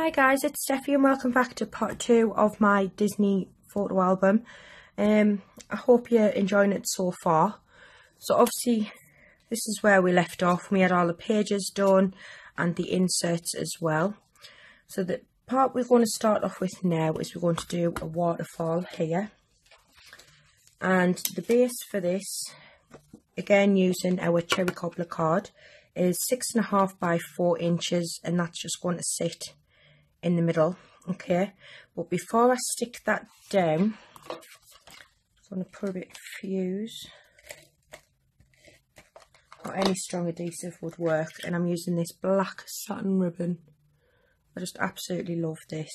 Hi guys, it's Steffi and welcome back to part 2 of my Disney photo album. I hope you're enjoying it so far. So obviously this is where we left off. We had all the pages done and the inserts as well. So the part we're going to start off with now is we're going to do a waterfall here. And the base for this, again using our cherry cobbler card, is 6.5 by 4 inches, and that's just going to sit in the middle. Okay, but before I stick that down, I'm going to put a bit of fuse, or any strong adhesive would work, and I'm using this black satin ribbon. I just absolutely love this.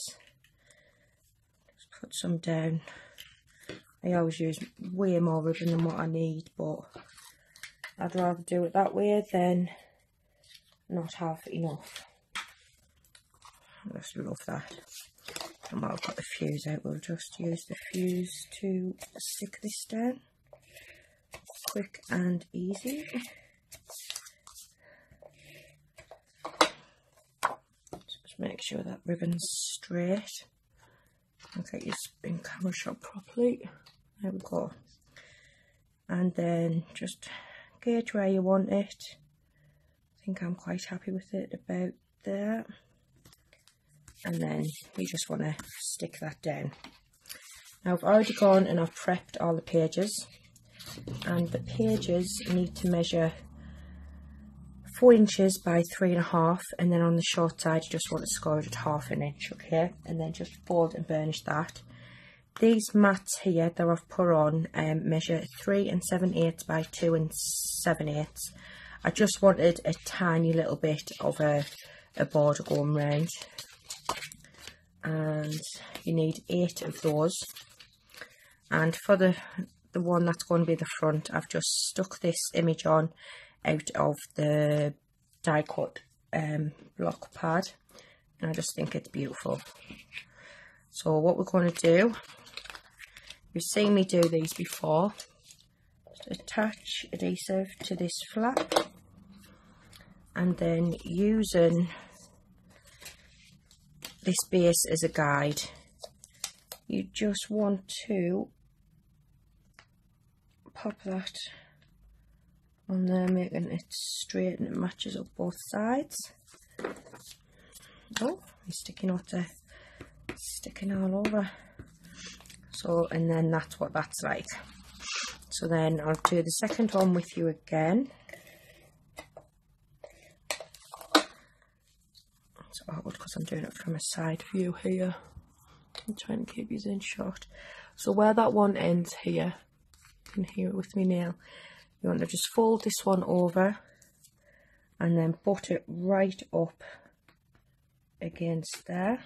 Just put some down. I always use way more ribbon than what I need, but I'd rather do it that way than not have enough. I just love that. And while I've got the fuse out, we'll just use the fuse to stick this down. Quick and easy. Just make sure that ribbon's straight. Okay, your spin camera shot properly. There we go. And then just gauge where you want it. I think I'm quite happy with it about there. And then you just want to stick that down. Now I've already gone and I've prepped all the pages, and the pages need to measure 4 inches by 3.5, and then on the short side you just want to score it at 1/2 inch, okay? And then just fold and burnish that. These mats here that I've put on measure 3 7/8 by 2 7/8. I just wanted a tiny little bit of a border going round. And you need 8 of those. And for the one that's going to be the front, I've just stuck this image on out of the die cut block pad, and I just think it's beautiful. So what we're going to do, you've seen me do these before, just attach adhesive to this flap, and then using this base as a guide, you just want to pop that on there, making it straight and it matches up both sides. Oh, my sticky notes are sticking all over. So, and then that's what that's like. So then I'll do the second one with you again. Awkward because I'm doing it from a side view here. I'm trying to keep these in shot. So where that one ends here, you can hear it with me nail, you want to just fold this one over and then butt it right up against there.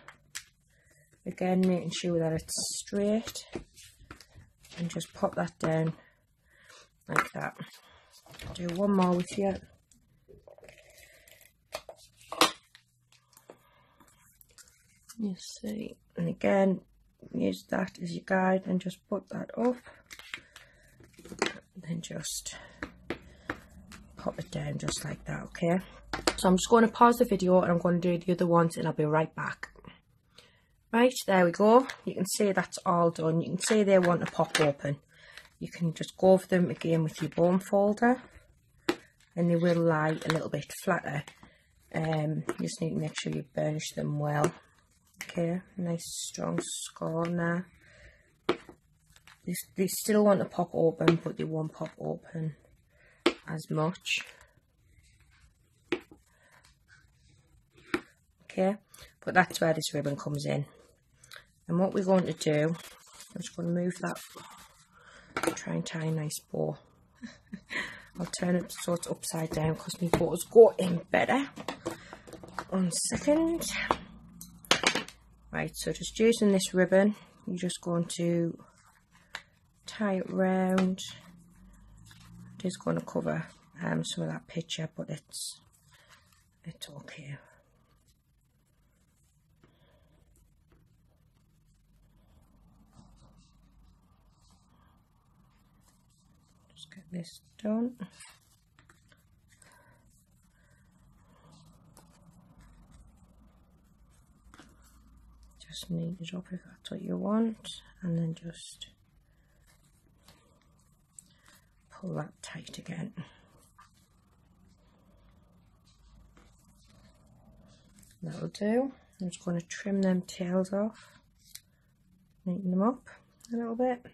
Again, making sure that it's straight, and just pop that down like that. I'll do one more with you. You see, and again use that as your guide and just put that up, and then just pop it down just like that. Okay, so I'm just going to pause the video and I'm going to do the other ones, and I'll be right back. Right, there we go. You can see that's all done. You can see they want to pop open. You can just go over them again with your bone folder, and they will lie a little bit flatter. You just need to make sure you burnish them well. Okay, nice strong score now. They still want to pop open, but they won't pop open as much. Okay, but that's where this ribbon comes in. And what we're going to do, I'm just going to move that, try and tie a nice bow. I'll turn it so it's upside down because my bows go in better. 1 second. Right, so just using this ribbon, you're just going to tie it round. It is going to cover some of that picture, but it's okay. Just get this done. just neat it up if that's what you want, and then just pull that tight again. That'll do. I'm just going to trim them tails off, neaten them up a little bit.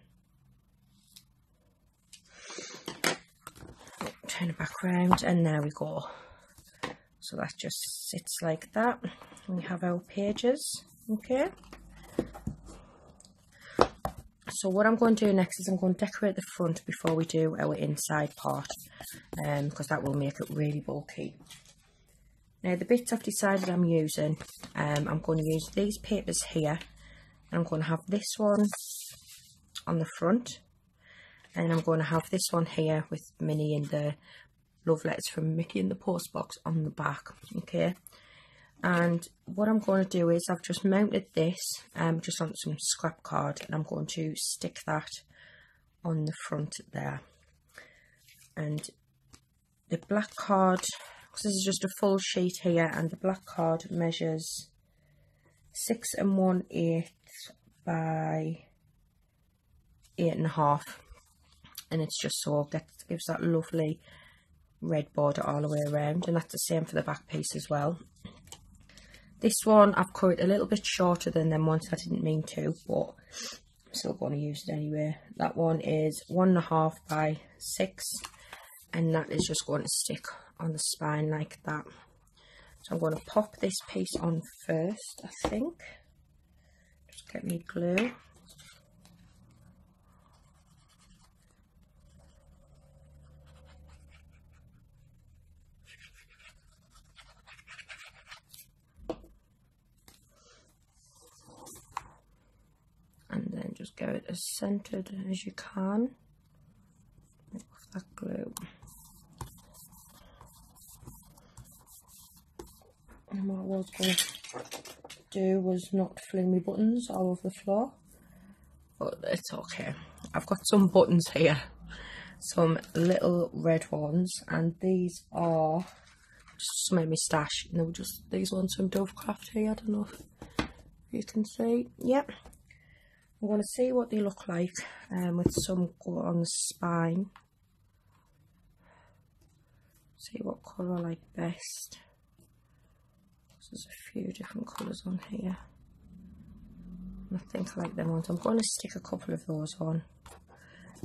Turn it back round, and there we go. So that just sits like that. We have our pages. Okay. So what I'm going to do next is I'm going to decorate the front before we do our inside part, because that will make it really bulky. Now the bits I've decided I'm using, I'm going to use these papers here, and I'm going to have this one on the front, and I'm going to have this one here with Minnie and the love letters from Mickey in the post box on the back. Okay, and what I'm going to do is I've just mounted this just on some scrap card, and I'm going to stick that on the front there. And the black card, because this is just a full sheet here, and the black card measures 6 1/8 by 8 1/2, and it's just so that gives that lovely red border all the way around, and that's the same for the back piece as well. This one I've cut it a little bit shorter than them ones. I didn't mean to, but I'm still going to use it anyway. That one is 1 1/2 by 6, and that is just going to stick on the spine like that. So I'm going to pop this piece on first, I think. Just get me glue. And then just get it as centered as you can with that glue. And what I was going to do was not fling my buttons all over the floor, but it's okay. I've got some buttons here, some little red ones, and these are just some of my stash. And they were just these ones from Dovecraft here. I don't know if you can see. Yep. I'm going to see what they look like with some go on the spine. See what colour I like best. There's a few different colours on here. I think I like them ones. I'm going to stick a couple of those on.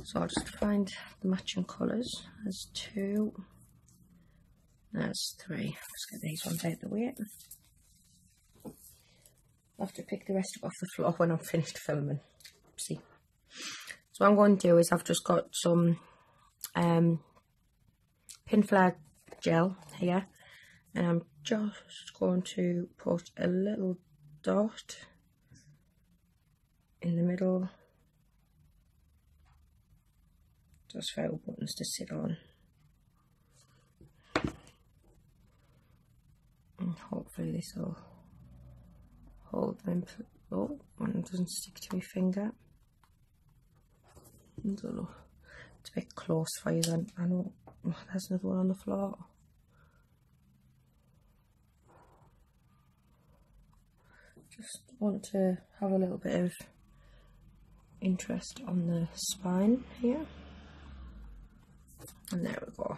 So I'll just find the matching colours. There's 2. There's 3. Let's get these ones out of the way. I'll have to pick the rest up off the floor when I'm finished filming. See. So what I'm going to do is I've just got some pin flag gel here, and I'm just going to put a little dot in the middle just for our buttons to sit on, and hopefully this will hold them. Oh, one doesn't stick to my finger. I don't know. It's a bit close for you then. I know. Oh, there's another one on the floor. Just want to have a little bit of interest on the spine here. And there we go.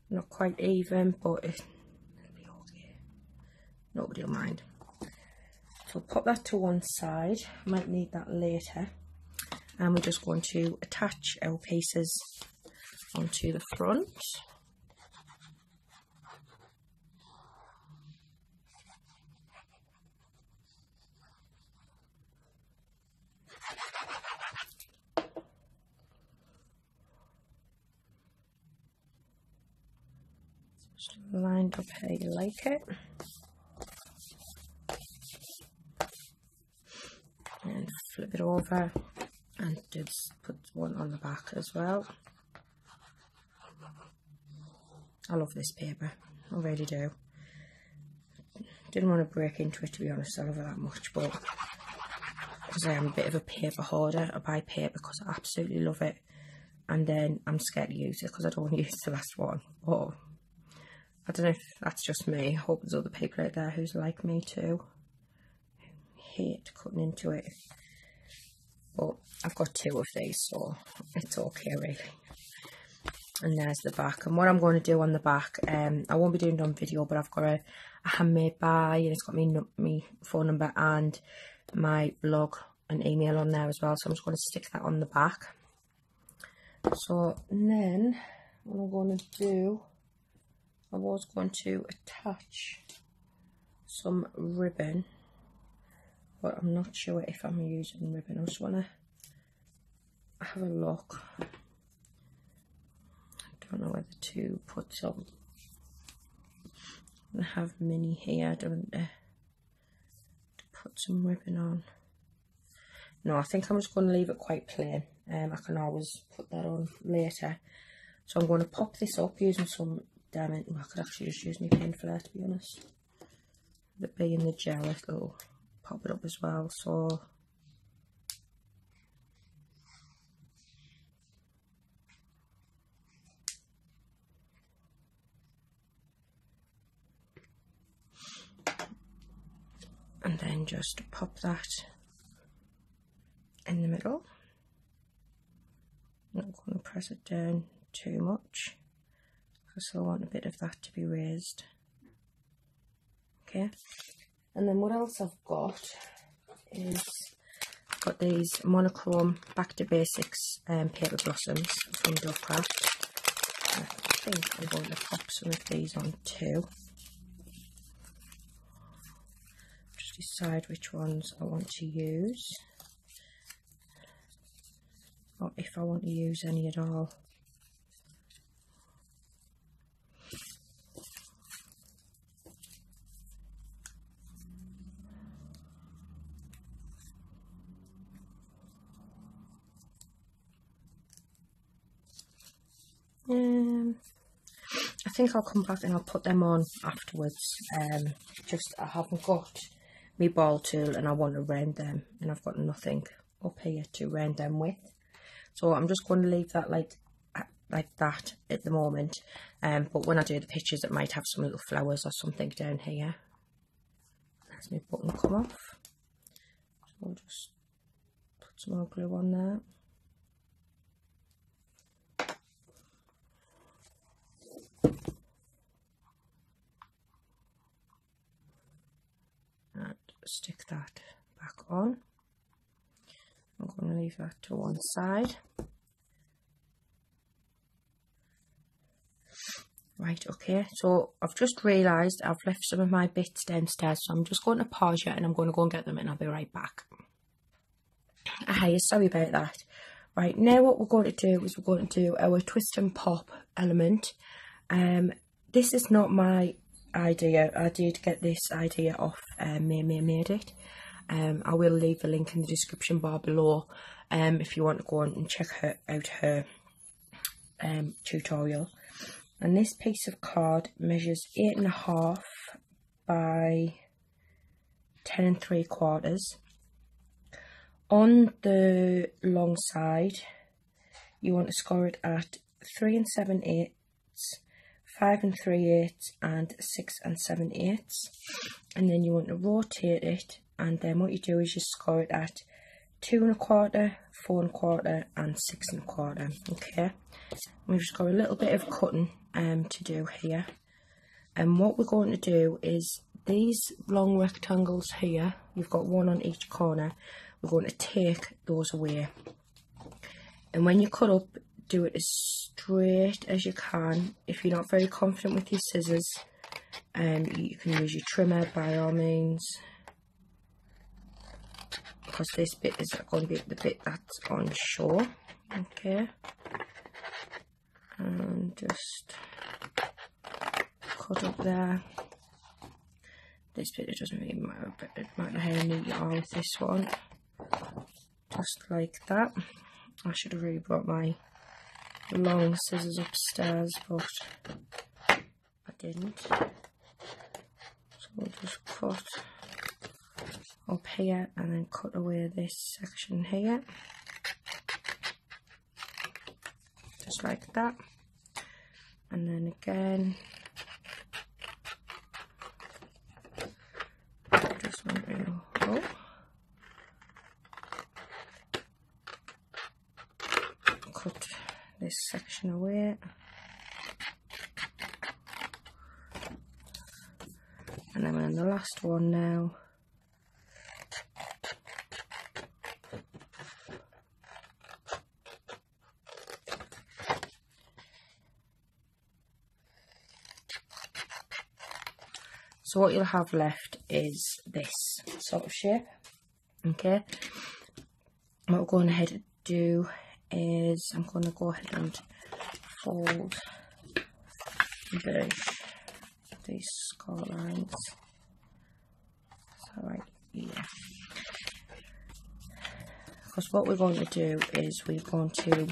Not quite even, but it'll be okay. Nobody will mind. So pop that to one side. Might need that later. And we're just going to attach our pieces onto the front. Just lined up how you like it. And flip it over. And just put one on the back as well. I love this paper, I really do. Didn't want to break into it, to be honest. I love it that much, but because I am a bit of a paper hoarder, I buy paper because I absolutely love it, and then I'm scared to use it because I don't want to use the last one. But I don't know if that's just me. I hope there's other people out there who's like me too, who hate cutting into it, but I've got 2 of these, so it's okay really. And there's the back. And what I'm going to do on the back, I won't be doing it on video, but I've got a handmade buy, and it's got me phone number and my blog and email on there as well, so I'm just going to stick that on the back. So then what I'm going to do, I was going to attach some ribbon, but I'm not sure if I'm using ribbon. I just want to have a look. I don't know whether to put some. I have Minnie here, don't I, to put some ribbon on. No, I think I'm just going to leave it quite plain. I can always put that on later. So I'm going to pop this up using some, damn it, I could actually just use my pen for that, to be honest. The being the gel, it'll pop it up as well, so. And then just pop that in the middle. I'm not going to press it down too much because I want a bit of that to be raised. Okay, and then what else I've got is I've got these monochrome Back to Basics paper blossoms from Dovecraft. I think I'm going to pop some of these on too. Just decide which ones I want to use, or if I want to use any at all. I think I'll come back and I'll put them on afterwards. Just I haven't got my ball tool and I want to round them, and I've got nothing up here to round them with, so I'm just going to leave that like that at the moment. But when I do the pictures, it might have some little flowers or something down here. That's my button come off, so I'll just put some more glue on there. And stick that back on. I'm going to leave that to one side. Right, okay, so I've just realised I've left some of my bits downstairs, so I'm just going to pause it and I'm going to go and get them and I'll be right back. Hi, sorry about that. Right, now what we're going to do is we're going to do our twist and pop element. This is not my idea. I did get this idea off May made it. I will leave a link in the description bar below if you want to go on and check out her tutorial. And this piece of card measures 8.5 by 10 3/4. On the long side, you want to score it at 3 7/8, 5 3/8, and 6 7/8. And then you want to rotate it, and then what you do is you score it at 2 1/4, 4 1/4, and 6 1/4. Okay, we've just got a little bit of cutting to do here. And what we're going to do is these long rectangles here, you've got one on each corner, we're going to take those away. And when you cut up, do it as straight as you can. If you're not very confident with your scissors, you can use your trimmer by all means, because this bit is going to be the bit that's on show. Okay, and just cut up there. This bit, it doesn't really matter, but it matters how neat you are with this one. Just like that. I should have really brought my long scissors upstairs, but I didn't. So we'll just cut up here and then cut away this section here. Just like that. And then again, just want to, cut this section away. And then we're on the last one now. So what you'll have left is this sort of shape. Okay. What we're going ahead to do is I'm going to go ahead and fold these score lines. So right here. Because what we're going to do is we're going to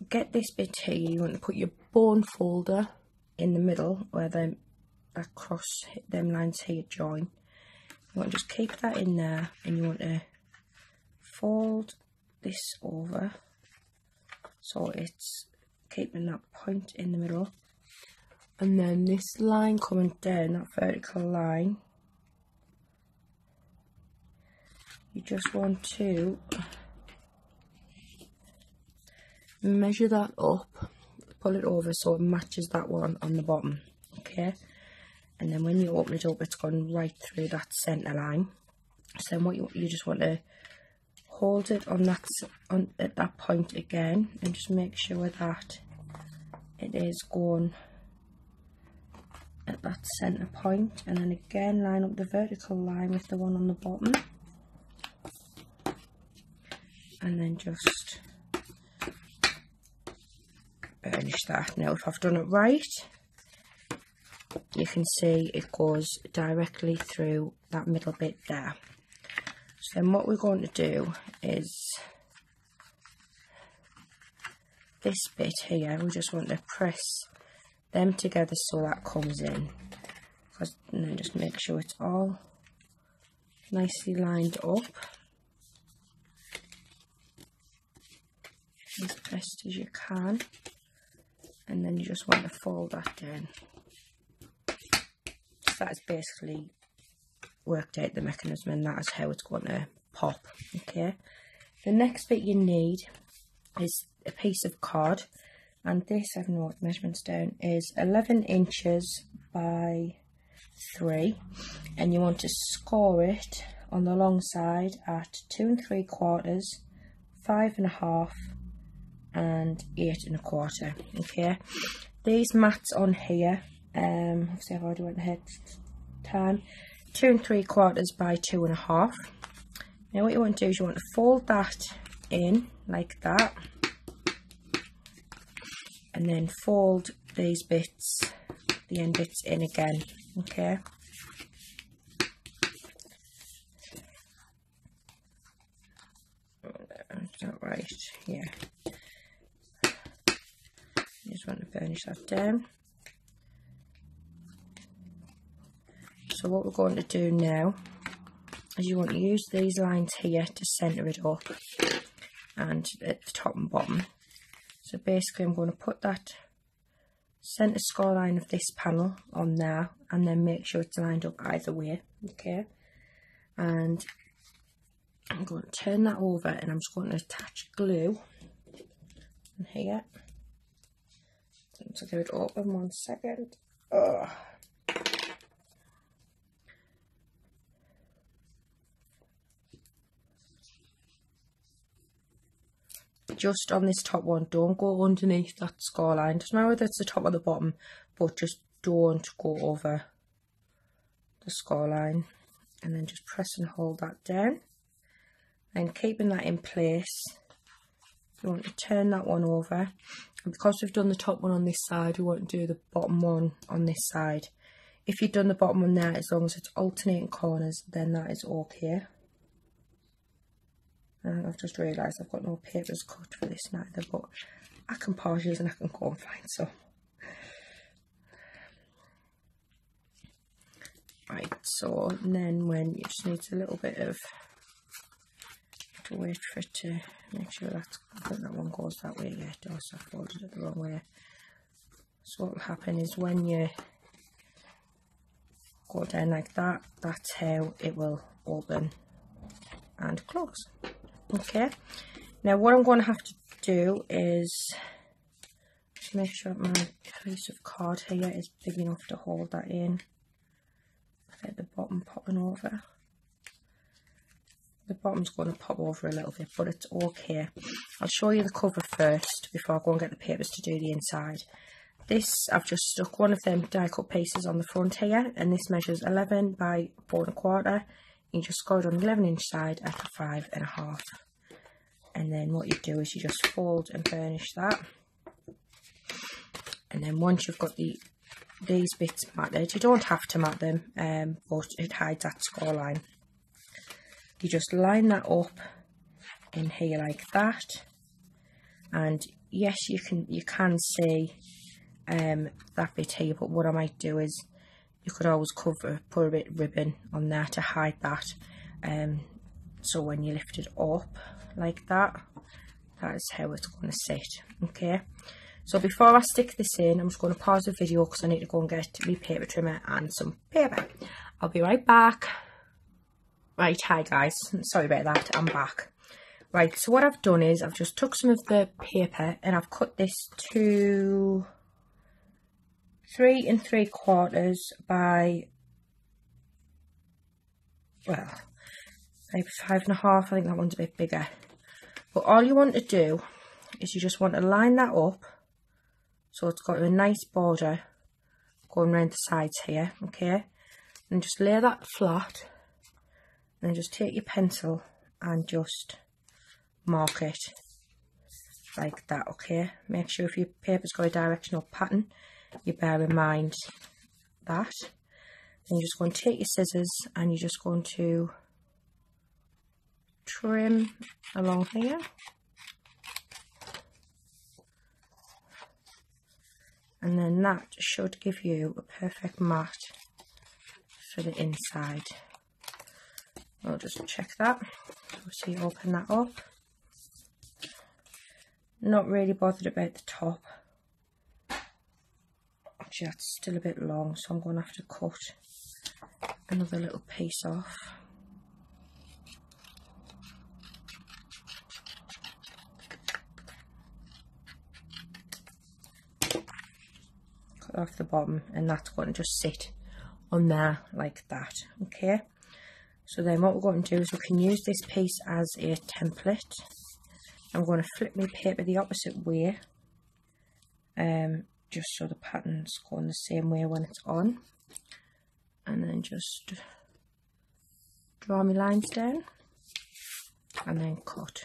get this bit here. You want to put your bone folder in the middle where them across them lines here join. You want to just keep that in there, and you want to fold this over so it's keeping that point in the middle, and then this line coming down, that vertical line, you just want to measure that up, pull it over so it matches that one on the bottom. Okay, and then when you open it up, it's gone right through that centre line. So then what you just want to hold it on that at that point again, and just make sure that it is going at that centre point, and then again line up the vertical line with the one on the bottom, and then just burnish that. Now if I've done it right, you can see it goes directly through that middle bit there. So then what we're going to do is this bit here, we just want to press them together so that comes in, and then just make sure it's all nicely lined up as best as you can, and then you just want to fold that down. So that is basically worked out the mechanism, and that is how it's going to pop. Okay, the next bit you need is a piece of card, and this, I've noted measurements down, is 11 inches by 3, and you want to score it on the long side at 2 3/4, 5 1/2, and 8 1/4. Okay, these mats on here, obviously I've already went ahead time, 2 3/4 by 2 1/2. Now what you want to do is you want to fold that in like that, and then fold these bits, the end bits, in again. Okay, that's not right. Yeah, you just want to burnish that down. So what we're going to do now is you want to use these lines here to centre it up, and at the top and bottom. So basically I'm going to put that centre score line of this panel on there, and then make sure it's lined up either way. Okay, and I'm going to turn that over, and I'm just going to attach glue in here. So give it open 1 second. Oh. Just on this top one, don't go underneath that score line. Doesn't matter whether it's the top or the bottom, but just don't go over the score line. And then just press and hold that down, and keeping that in place, you want to turn that one over. And because we've done the top one on this side, we want to do the bottom one on this side. If you've done the bottom one there, as long as it's alternating corners, then that is okay. And I've just realised I've got no papers cut for this neither, but I can pause these and I can go and find some. Right, so then when you just need a little bit of to wait for it to make sure that's, I think that one goes that way. Yeah, it does. I folded it the wrong way. So what will happen is when you go down like that, that's how it will open and close. Okay, now what I'm going to have to do is just make sure my piece of card here is big enough to hold that in. Get the bottom popping over. The bottom's going to pop over a little bit, but it's okay. I'll show you the cover first before I go and get the papers to do the inside. This, I've just stuck one of them die cut pieces on the front here, and this measures 11 by 4 1/4. You just score it on the 11-inch side at a 5 1/2. And then what you do is you just fold and burnish that. And then once you've got these bits matted, you don't have to mat them, but it hides that score line. You just line that up in here like that, and yes, you can see that bit here, but what I might do is you could always put a bit of ribbon on there to hide that, so when you lift it up like that, that is how it's going to sit. Okay, so before I stick this in, I'm just going to pause the video because I need to go and get my paper trimmer and some paper. I'll be right back. Right, hi guys, sorry about that, I'm back. Right, so what I've done is I've just took some of the paper and I've cut this to 3 3/4 by, well, maybe 5 1/2. I think that one's a bit bigger. But all you want to do is you just want to line that up so it's got a nice border going around the sides here, okay? And just lay that flat. And then just take your pencil and just mark it like that, okay? Make sure if your paper's got a directional pattern, you bear in mind that. Then you're just going to take your scissors and you're just going to trim along here. And then that should give you a perfect mat for the inside. I'll just check that. So you open that up. Not really bothered about the top. Actually, that's still a bit long, so I'm going to have to cut another little piece off. Cut off the bottom, and that's going to just sit on there like that, okay? So then what we're going to do is we can use this piece as a template. I'm going to flip my paper the opposite way, just so the pattern's going the same way when it's on. And then just draw my lines down and then cut.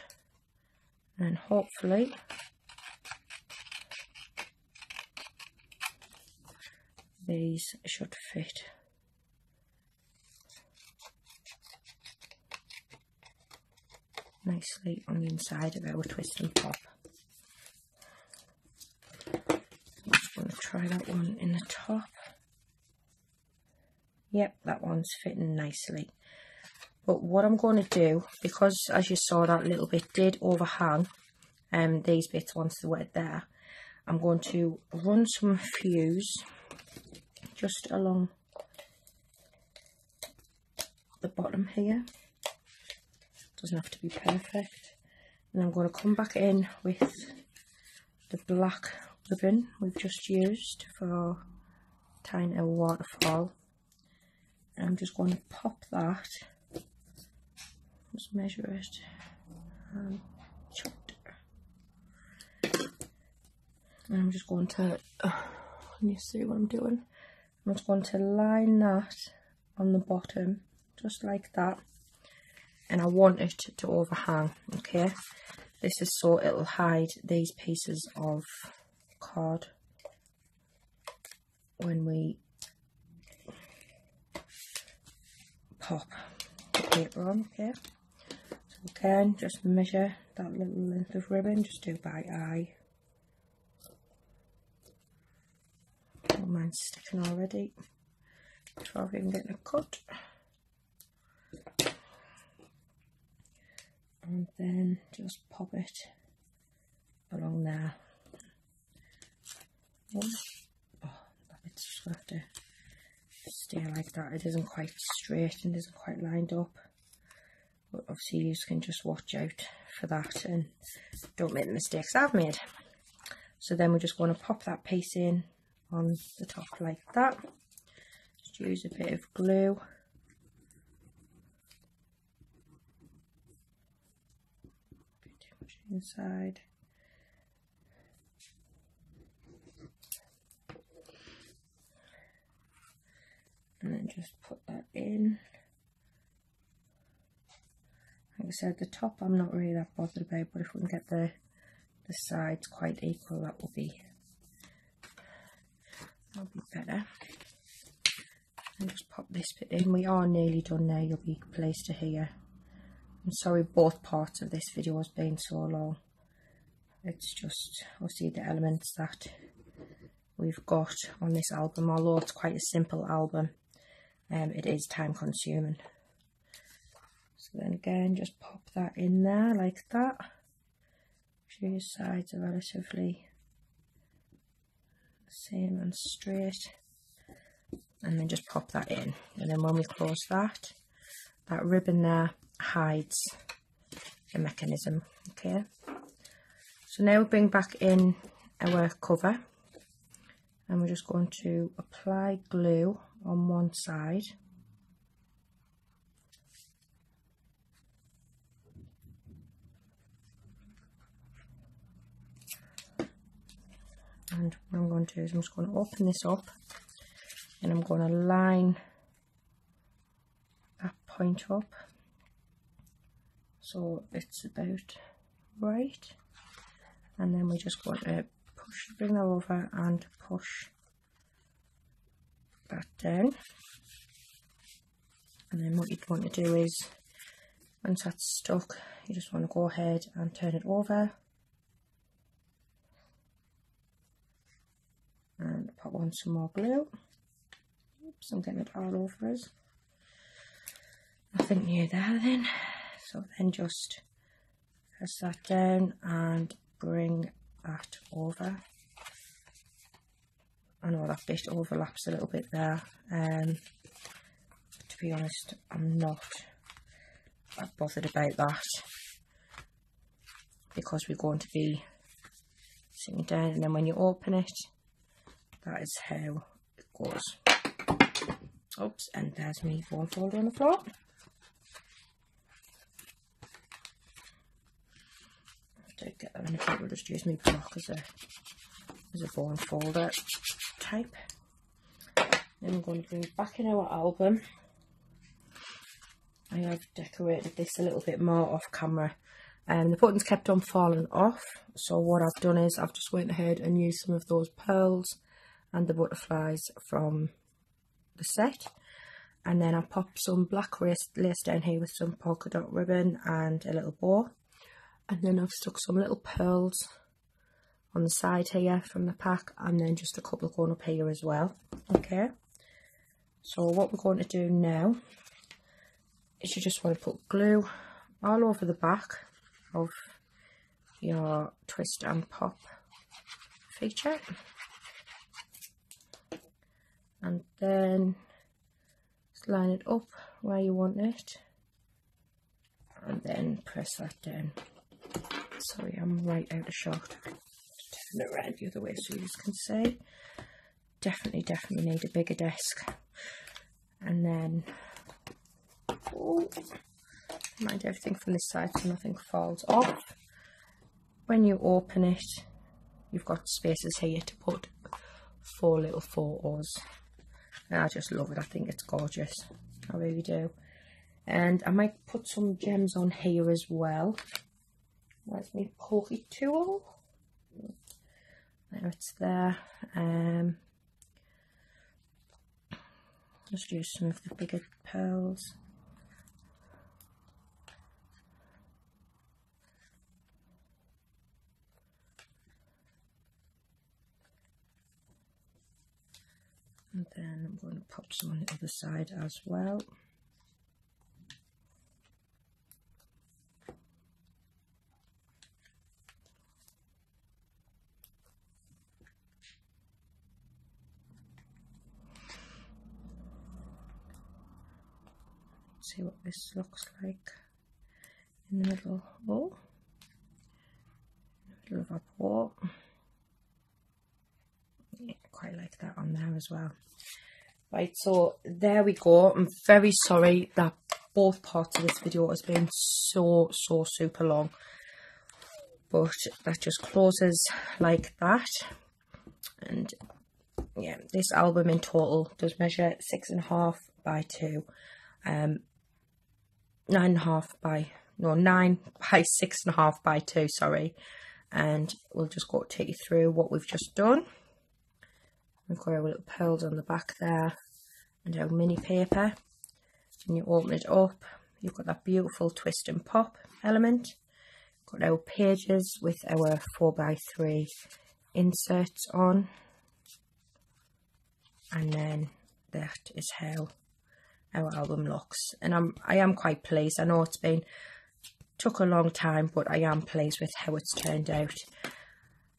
And then hopefully these should fit. Nicely on the inside of our twist and pop. I'm just going to try that one in the top. Yep, that one's fitting nicely. But what I'm going to do, because as you saw that little bit did overhang these bits once they were there, I'm going to run some fuse just along the bottom here. Doesn't have to be perfect. And I'm going to come back in with the black ribbon we've just used for tying our waterfall. And I'm just going to pop that. Just measure it and chop it. And I'm just going to, can you see what I'm doing? I'm just going to line that on the bottom, just like that. And I want it to overhang, okay? This is so it'll hide these pieces of card when we pop the paper on, okay? So again, just measure that little length of ribbon, just do by eye. Oh, mine's sticking already before I've even getting a cut. And then just pop it along there. Oh, that bit's just going to have to stay like that. It isn't quite straight and isn't quite lined up. but obviously you can just watch out for that and don't make the mistakes I've made. So then we're just going to pop that piece in on the top like that. Just use a bit of glue. A bit too much inside. And then just put that in. Like I said, the top I'm not really that bothered about, but if we can get the sides quite equal, that'll be better. And just pop this bit in. We are nearly done now. You'll be pleased to hear. I'm sorry both parts of this video has been so long. It's just obviously the elements that we've got on this album, although it's quite a simple album, it is time consuming. So then again, just pop that in there like that. Sure your sides are relatively the same and straight. And then just pop that in. And then when we close that, that ribbon there hides the mechanism. Okay. So now we bring back in our cover. And we're just going to apply glue on one side. And what I'm going to do is I'm just going to open this up and I'm going to line that point up so it's about right. And then we're just going to bring that over and push that down. And then what you'd want to do is, once that's stuck, you just want to go ahead and turn it over and pop on some more glue. Oops, I'm getting it all over us. Nothing new there then. So then just press that down and bring that over. I know that bit overlaps a little bit there. To be honest, I'm not that bothered about that because we're going to be sitting down, and then when you open it, that is how it goes. Oops, and there's me bone folder on the floor. To get that in a bit, we'll just use my block as a bone folder type. Then I'm going to bring back in our album. I have decorated this a little bit more off camera, and the buttons kept on falling off, so what I've done is I've just went ahead and used some of those pearls and the butterflies from the set, and then I popped some black lace down here with some polka dot ribbon and a little bow, and then I've stuck some little pearls on the side here from the pack, and then just a couple going up here as well. Okay, so what we're going to do now is you just want to put glue all over the back of your twist and pop feature, and then just line it up where you want it and then press that down. Sorry, I'm right out of shot. Turn it around the other way so you can see. Definitely need a bigger desk. And then mind everything from this side so nothing falls off. When you open it, you've got spaces here to put 4 little photos, and I just love it. I think it's gorgeous, I really do. And I might put some gems on here as well. Where's my pokey tool? There, it's there. Just use some of the bigger pearls. And then I'm going to pop some on the other side as well. See what this looks like. in the middle. Oh, middle of our pot. Yeah, quite like that on there as well. Right, so there we go. I'm very sorry that both parts of this video has been so super long, but that just closes like that. And yeah, this album in total does measure 6.5 by 2, 9 by 6.5 by 2, sorry. And we'll just go take you through what we've just done. We've got our little pearls on the back there and our mini paper. When you open it up, you've got that beautiful twist and pop element. Got our pages with our 4x3 inserts on. And then that is how our album looks. And I am quite pleased. I know took a long time, but I am pleased with how it's turned out.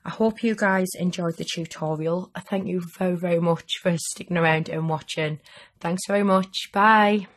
I hope you guys enjoyed the tutorial. I thank you very much for sticking around and watching. Thanks very much. Bye.